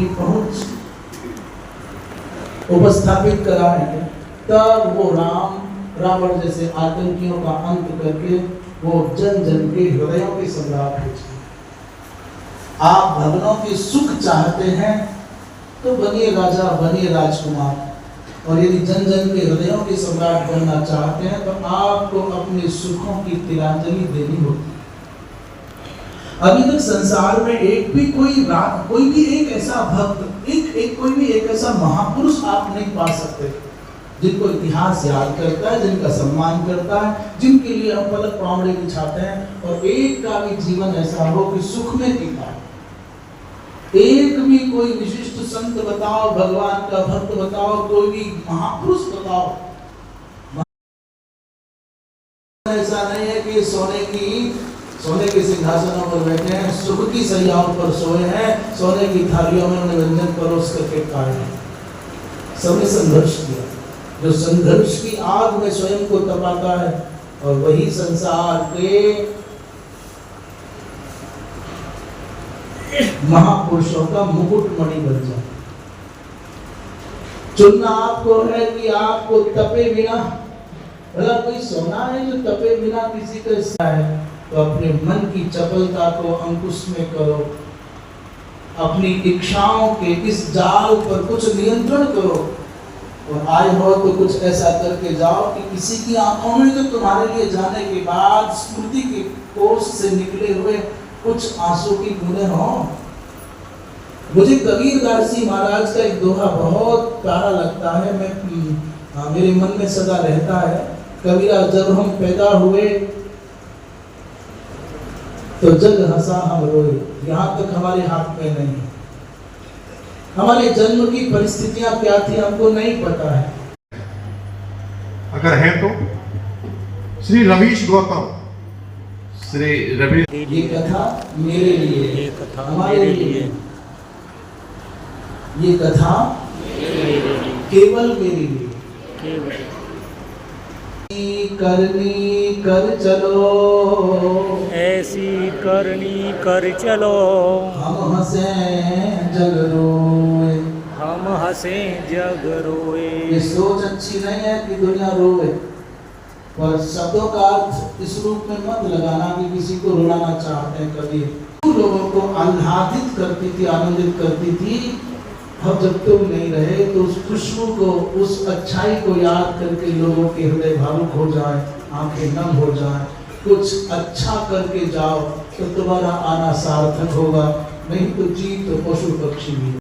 अपनी पहुंच उपस्थापित कराएंगे, तब वो रावण जैसे आतंकियों का अंत करके वो जन जन के हृदयों के सम्राट हो जाए। आप भगवानों के सुख चाहते हैं तो बनिए राजा, बनिए राजकुमार, और यदि जन जन के हृदयों के सम्राट बनना चाहते हैं तो आपको अपने सुखों की तिलांजलि देनी होगी। अभी तक संसार में कोई भी एक ऐसा भक्त, कोई भी एक ऐसा महापुरुष आप नहीं पा सकते जिनको इतिहास याद करता है, जिनका सम्मान करता है, जिनके लिए हम पलक पावड़े बिछाते हैं, और एक का भी जीवन ऐसा हो कि सुख में बीता है। एक भी कोई विशिष्ट संत बताओ, भगवान का भक्त बताओ, कोई भी महापुरुष बताओ। ऐसा नहीं है कि सोने के सिंहासनों पर बैठे हैं, सुख की सैयाओं पर सोए हैं, सोने की थालियों में उन्हें व्यंजन परोस करके खाए हैं। सबने संघर्ष किया। जो संघर्ष की आग में स्वयं को तपाता है, और वही संसार के महापुरुषों का मुकुटमणि बन जाए। चुनना आपको है कि आपको तपे बिना, भला कोई सोना है जो तपे बिना किसी का हिस्सा है, तो अपने मन की चपलता को अंकुश में करो, अपनी इच्छाओं के इस जाल पर कुछ नियंत्रण करो, और आए हो तो कुछ ऐसा करके जाओ कि किसी की आंखों में तो तुम्हारे लिए जाने के बाद स्मृति के कोष से निकले हुए कुछ आंसू की बूंदें हो। मुझे कबीरदास जी महाराज का एक दोहा बहुत प्यारा लगता है, मेरे मन में सदा रहता है। कबीरा, जब हम पैदा हुए तो जग हंसा हम रोए, यहाँ तक हमारे हाथ में नहीं। हमारे जन्म की परिस्थितियां क्या थी हमको नहीं पता है। अगर है तो श्री रवीश गौतम, ये कथा मेरे लिए, ये कथा हमारे लिए, ये कथा केवल मेरे लिए। करनी कर चलो, ऐसी करनी कर चलो, हम हंसे जग रोए, हम हंसे जग रोए। ये सोच अच्छी नहीं है कि दुनिया रोए, पर शब्दों का अर्थ इस रूप में मत लगाना कि किसी को रुलाना चाहते हैं। कभी लोगों को आह्लादित करती थी, आनंदित करती थी। अब जब तुम नहीं रहे तो उस खुशबू को, उस अच्छाई को याद करके लोगों के हृदय भावुक हो जाए, आंखें नम हो जाए। कुछ अच्छा करके जाओ तो तुम्हारा आना सार्थक होगा, नहीं तो जीव तो पशु पक्षी भी।